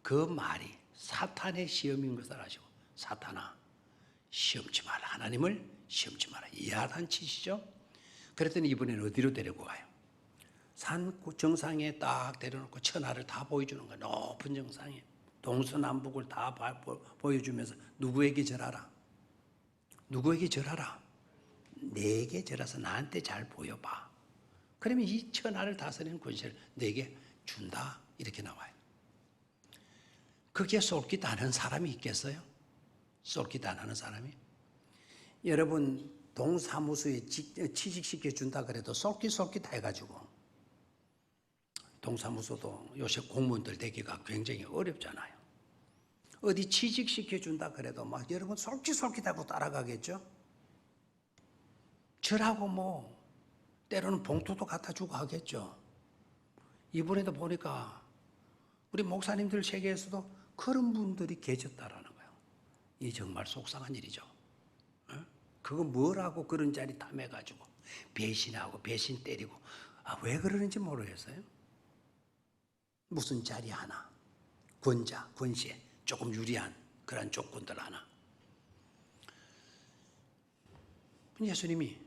그 말이 사탄의 시험인 것을 아시고 사탄아 시험치 마라. 하나님을 시험치 마라. 야단치시죠. 그랬더니 이번에는 어디로 데리고 가요? 산 정상에 딱 데려놓고 천하를 다 보여주는 거예요. 높은 정상에 동서남북을 다 보여주면서 누구에게 절하라? 누구에게 절하라? 내게 절해서 나한테 잘 보여봐. 그러면 이 천하를 다스리는 권세를 내게 준다. 이렇게 나와요. 그게 쏠깃 안 하는 사람이 있겠어요? 쏠깃 안 하는 사람이? 여러분 동사무소에 취직시켜 준다 그래도 쏠깃 해가지고 동사무소도 요새 공무원들 되기가 굉장히 어렵잖아요. 어디 취직시켜 준다 그래도 막 여러분 쏠깃하고 따라가겠죠? 절하고 뭐 때로는 봉투도 갖다 주고 하겠죠. 이번에도 보니까 우리 목사님들 세계에서도 그런 분들이 계셨다라는 거예요. 이 정말 속상한 일이죠. 그거 뭐라고 그런 자리 탐해가지고 배신하고 배신 때리고 왜 그러는지 모르겠어요. 무슨 자리 하나, 권세, 조금 유리한 그런 조건들 하나. 예수님이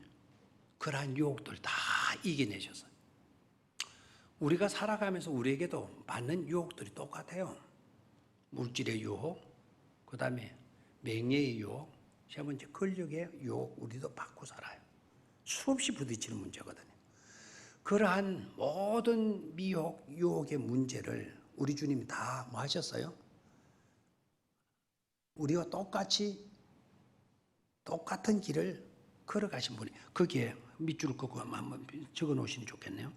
그러한 유혹들 다 이겨내셨어요. 우리가 살아가면서 우리에게도 받는 유혹들이 똑같아요. 물질의 유혹, 그 다음에 명예의 유혹, 세 번째 권력의 유혹 우리도 받고 살아요. 수없이 부딪히는 문제거든요. 그러한 모든 미혹, 유혹의 문제를 우리 주님이 다 뭐 하셨어요? 우리와 똑같은 길을 걸어가신 분이 거기에 밑줄을 긋고 한번 적어 놓으시면 좋겠네요.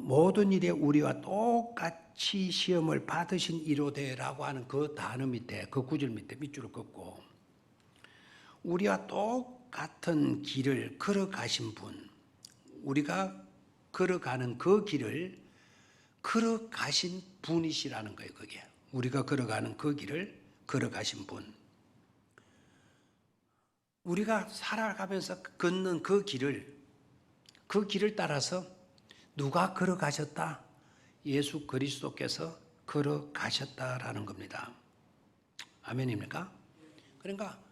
모든 일에 우리와 똑같이 시험을 받으신 이로되라고 하는 그 단어 밑에 그 구절 밑에 밑줄을 긋고 우리와 똑같은 길을 걸어가신 분, 우리가 걸어가는 그 길을 걸어가신 분이시라는 거예요. 그게 우리가 걸어가는 그 길을 걸어가신 분, 우리가 살아가면서 걷는 그 길을 따라서 누가 걸어가셨다? 예수 그리스도께서 걸어가셨다라는 겁니다. 아멘입니까? 그러니까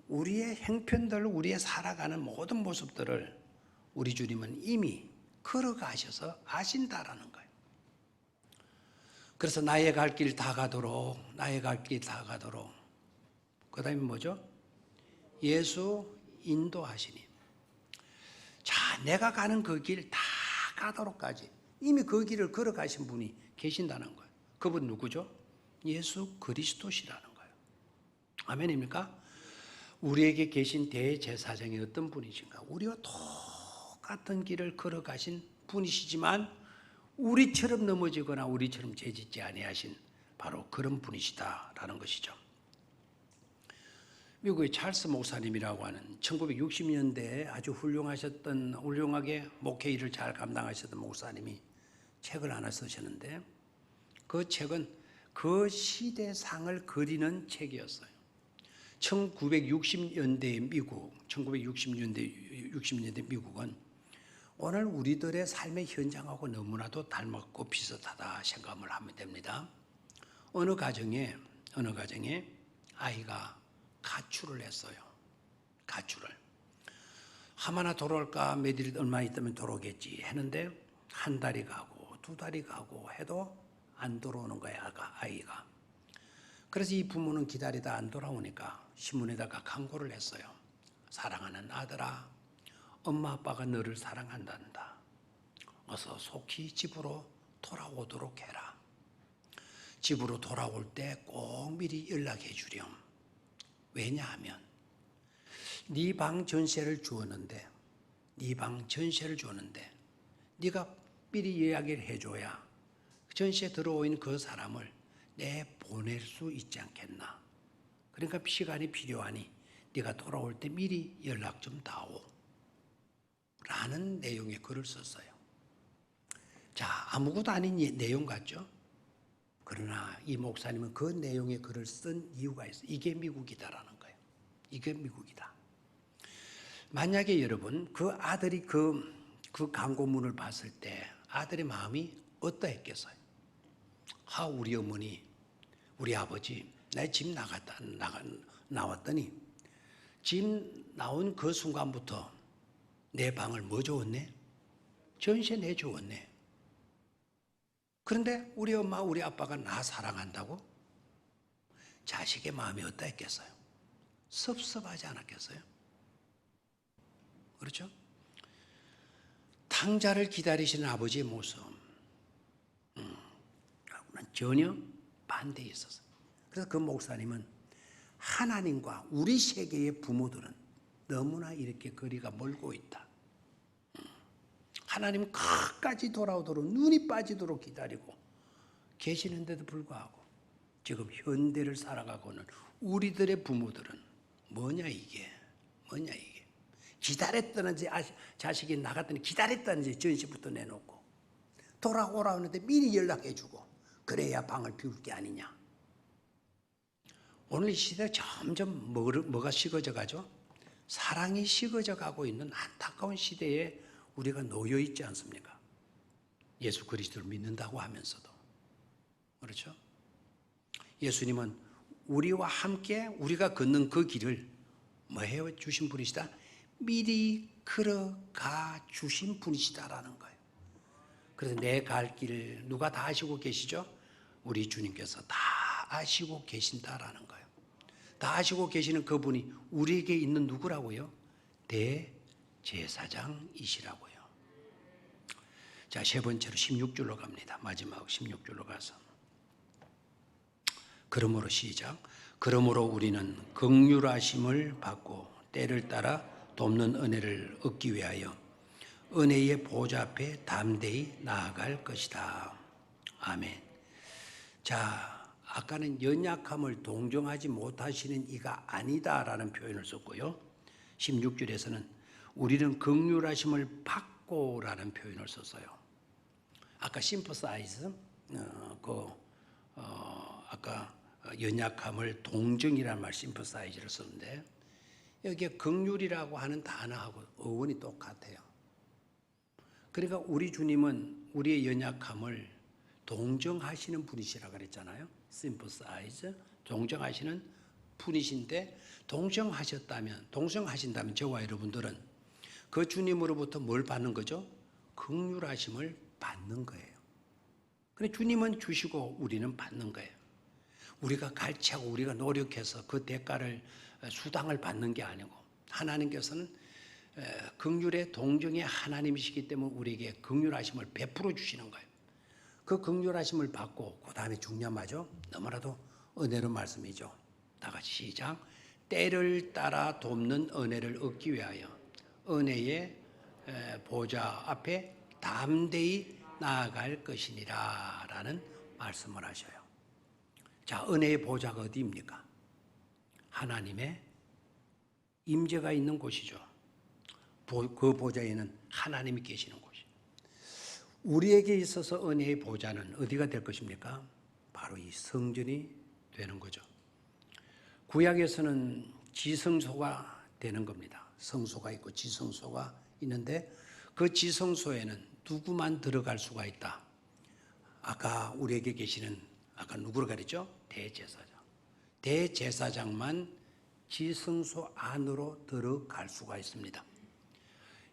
우리의 형편들, 우리의 살아가는 모든 모습들을 우리 주님은 이미 걸어가셔서 아신다라는 거예요. 그래서 나의 갈 길 다 가도록, 나의 갈 길 다 가도록. 그 다음에 뭐죠? 예수 인도하시니. 자, 내가 가는 그 길 다 가도록까지 이미 그 길을 걸어가신 분이 계신다는 거예요. 그분 누구죠? 예수 그리스도시라는 거예요. 아멘입니까? 우리에게 계신 대제사장이 어떤 분이신가? 우리와 똑같은 길을 걸어가신 분이시지만 우리처럼 넘어지거나 우리처럼 죄짓지 아니하신 바로 그런 분이시다라는 것이죠. 미국의 찰스 목사님이라고 하는 1960년대에 아주 훌륭하게 목회 일을 잘 감당하셨던 목사님이 책을 하나 쓰셨는데 그 책은 그 시대상을 그리는 책이었어요. 1960년대 미국, 1960년대 미국은 오늘 우리들의 삶의 현장하고 너무나도 닮았고 비슷하다 생각을 하면 됩니다. 어느 가정에 아이가 가출을 했어요. 가출을. 하마나 돌아올까 몇일 얼마 있다면 돌아오겠지 했는데 한 달이 가고 두 달이 가고 해도 안 돌아오는 거야, 아이가. 그래서 이 부모는 기다리다 안 돌아오니까 신문에다가 광고를 했어요. 사랑하는 아들아, 엄마 아빠가 너를 사랑한단다. 어서 속히 집으로 돌아오도록 해라. 집으로 돌아올 때 꼭 미리 연락해 주렴. 왜냐하면 네 방 전세를 주었는데 네가 미리 이야기를 해줘야 전세 들어오는 그 사람을 내 보낼 수 있지 않겠나. 그러니까 시간이 필요하니 네가 돌아올 때 미리 연락 좀 다오. 라는 내용의 글을 썼어요. 자, 아무것도 아닌 내용 같죠? 그러나 이 목사님은 그 내용의 글을 쓴 이유가 있어요. 이게 미국이다라는 거예요. 이게 미국이다. 만약에 여러분 그 아들이 그 광고문을 봤을 때 아들의 마음이 어떠했겠어요? 우리 어머니, 우리 아버지, 내 집 나왔더니 집 나온 그 순간부터 내 방을 뭐 주었네? 전세 내주었네. 그런데 우리 엄마, 우리 아빠가 나 사랑한다고? 자식의 마음이 어떠했겠어요? 섭섭하지 않았겠어요? 그렇죠? 탕자를 기다리시는 아버지의 모습, 전혀 반대에 있었어요. 그래서 그 목사님은 하나님과 우리 세계의 부모들은 너무나 이렇게 거리가 멀고 있다. 하나님 끝까지 돌아오도록 눈이 빠지도록 기다리고 계시는데도 불구하고 지금 현대를 살아가고는 우리들의 부모들은 뭐냐 이게 기다렸다는지 자식이 나갔더니 기다렸다는지 전시부터 내놓고 돌아오라 하는데 미리 연락해주고 그래야 방을 비울 게 아니냐. 오늘 이 시대가 점점 뭐가 식어져 가죠? 사랑이 식어져 가고 있는 안타까운 시대에 우리가 놓여 있지 않습니까? 예수 그리스도를 믿는다고 하면서도. 그렇죠? 예수님은 우리와 함께 우리가 걷는 그 길을 뭐 해 주신 분이시다? 미리 걸어가 주신 분이시다라는 거예요. 그래서 내 갈 길을 누가 다 아시고 계시죠? 우리 주님께서 다 아시고 계신다라는 거예요. 다 아시고 계시는 그분이 우리에게 있는 누구라고요? 대제사장이시라고요. 자, 세 번째로 16절로 갑니다. 마지막 16절로 가서. 그러므로 시작. 그러므로 우리는 긍휼하심을 받고 때를 따라 돕는 은혜를 얻기 위하여 은혜의 보좌 앞에 담대히 나아갈 것이다. 아멘. 자, 아까는 연약함을 동정하지 못하시는 이가 아니다라는 표현을 썼고요. 16절에서는 우리는 긍휼하심을 받고라는 표현을 썼어요. 아까 sympathize, 아까 연약함을 동정이라는 말 sympathize를 썼는데 여기에 긍휼이라고 하는 단어하고 어원이 똑같아요. 그러니까 우리 주님은 우리의 연약함을 동정하시는 분이시라 그랬잖아요. sympathize, 동정하시는 분이신데 동정하신다면 저와 여러분들은 그 주님으로부터 뭘 받는 거죠? 긍휼하심을 받는 거예요. 그래 주님은 주시고 우리는 받는 거예요. 우리가 갈취하고 우리가 노력해서 그 대가를 수당을 받는 게 아니고 하나님께서는 긍휼의 동정의 하나님이시기 때문에 우리에게 긍휼하심을 베풀어 주시는 거예요. 그 긍휼하심을 받고 그 다음에 중요한 말이죠. 너무나도 은혜로운 말씀이죠. 다 같이 시작. 때를 따라 돕는 은혜를 얻기 위하여 은혜의 보좌 앞에 담대히 나아갈 것이니라 라는 말씀을 하셔요. 자, 은혜의 보좌가 어디입니까? 하나님의 임재가 있는 곳이죠. 그 보좌에는 하나님이 계시는 곳이에요. 우리에게 있어서 은혜의 보좌는 어디가 될 것입니까? 바로 이 성전이 되는 거죠. 구약에서는 지성소가 되는 겁니다. 성소가 있고 지성소가 있는데 그 지성소에는 누구만 들어갈 수가 있다. 아까 우리에게 계시는 아까 누구를 가리죠? 대제사장. 대제사장만 지성소 안으로 들어갈 수가 있습니다.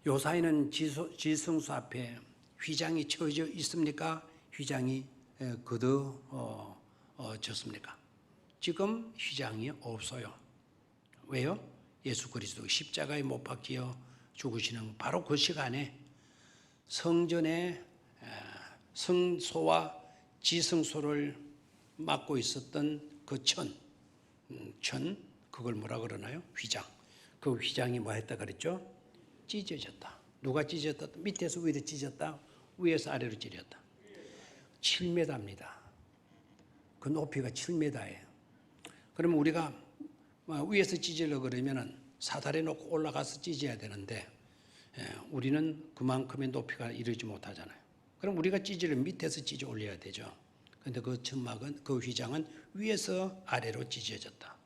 요사이는 지성소 앞에 휘장이 쳐져 있습니까? 휘장이 걷어졌습니까? 지금 휘장이 없어요. 왜요? 예수 그리스도 십자가에 못 박혀 죽으시는 바로 그 시간에 성전의 성소와 지성소를 맡고 있었던 그 그걸 뭐라 그러나요? 휘장. 그 휘장이 뭐 했다 그랬죠? 찢어졌다. 누가 찢었다? 밑에서 위로 찢었다. 위에서 아래로 찢었다. 7m입니다. 그 높이가 7m예요. 그러면 우리가 위에서 찢으려고 그러면 사다리 놓고 올라가서 찢어야 되는데 우리는 그만큼의 높이가 이르지 못하잖아요. 그럼 우리가 찢으려면 밑에서 찢어 올려야 되죠. 그런데 그 천막은, 그 휘장은 위에서 아래로 찢어졌다.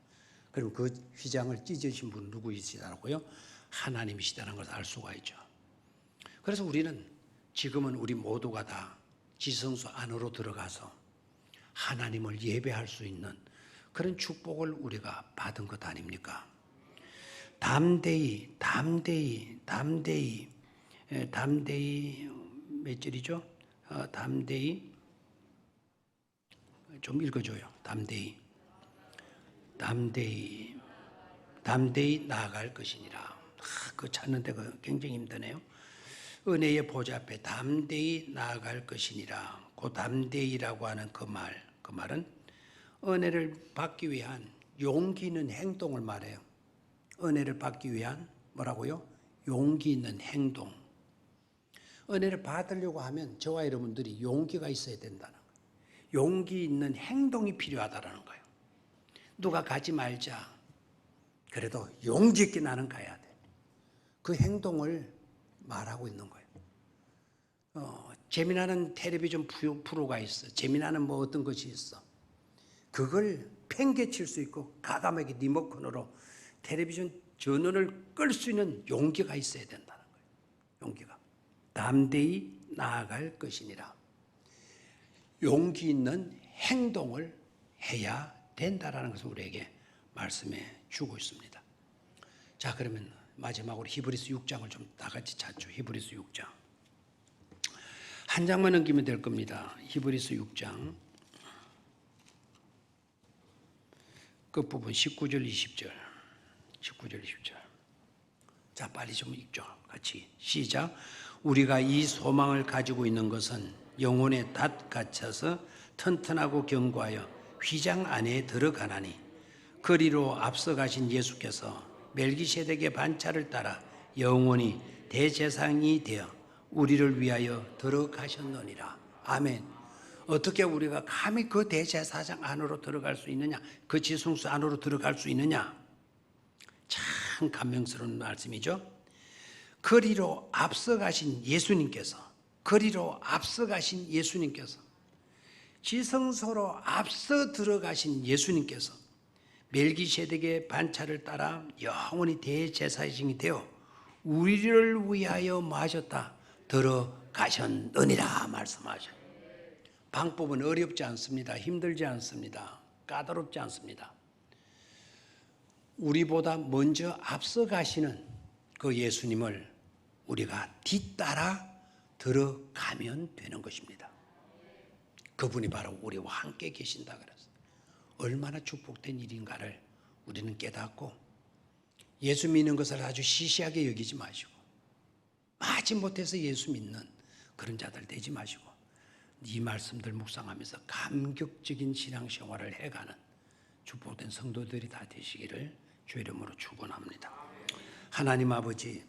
그럼 그 휘장을 찢으신 분은 누구이시다고요? 하나님이시다는 것을 알 수가 있죠. 그래서 우리는 지금은 우리 모두가 다 지성소 안으로 들어가서 하나님을 예배할 수 있는 그런 축복을 우리가 받은 것 아닙니까? 담대히 몇 절이죠? 담대히 좀 읽어줘요. 담대히 나아갈 것이니라. 그 찾는 데가 굉장히 힘드네요. 은혜의 보좌 앞에 담대히 나아갈 것이니라. 그 담대히라고 하는 그 말은 은혜를 받기 위한 용기 있는 행동을 말해요. 은혜를 받기 위한 뭐라고요? 용기 있는 행동. 은혜를 받으려고 하면 저와 여러분들이 용기가 있어야 된다는 거예요. 용기 있는 행동이 필요하다는 거예요. 누가 가지 말자. 그래도 용기 있게 나는 가야 돼. 그 행동을 말하고 있는 거예요. 재미나는 텔레비전 프로가 있어. 재미나는 뭐 어떤 것이 있어. 그걸 팽개칠 수 있고 가감하게 리모컨으로 텔레비전 전원을 끌 수 있는 용기가 있어야 된다는 거예요. 용기가. 담대히 나아갈 것이니라. 용기 있는 행동을 해야 된다라는 것을 우리에게 말씀해 주고 있습니다. 자, 그러면 마지막으로 히브리서 6장을 좀 다 같이 찾죠. 히브리서 6장. 한 장만 넘기면 될 겁니다. 히브리서 6장. 끝부분 19절 20절. 19절 20절. 자, 빨리 좀 읽죠. 같이 시작. 우리가 이 소망을 가지고 있는 것은 영혼에 닷 갇혀서 튼튼하고 견고하여 휘장 안에 들어가나니 그리로 앞서가신 예수께서 멜기세덱의 반차를 따라 영원히 대제사장이 되어 우리를 위하여 들어가셨느니라. 아멘. 어떻게 우리가 감히 그 대제사장 안으로 들어갈 수 있느냐? 그 지성소 안으로 들어갈 수 있느냐? 참 감명스러운 말씀이죠. 그리로 앞서가신 예수님께서 지성소로 앞서 들어가신 예수님께서 멜기세덱의 반차를 따라 영원히 대제사장이 되어 우리를 위하여 뭐 하셨다? 들어가셨느니라. 가셨느니라 말씀하셔요. 방법은 어렵지 않습니다. 힘들지 않습니다. 까다롭지 않습니다. 우리보다 먼저 앞서 가시는 그 예수님을 우리가 뒤따라 들어가면 되는 것입니다. 그분이 바로 우리와 함께 계신다 그랬어요. 얼마나 축복된 일인가를 우리는 깨닫고 예수 믿는 것을 아주 시시하게 여기지 마시고 마지못해서 예수 믿는 그런 자들 되지 마시고 이 말씀들 묵상하면서 감격적인 신앙생활을 해가는 축복된 성도들이 다 되시기를 주의 이름으로 축원합니다. 하나님 아버지,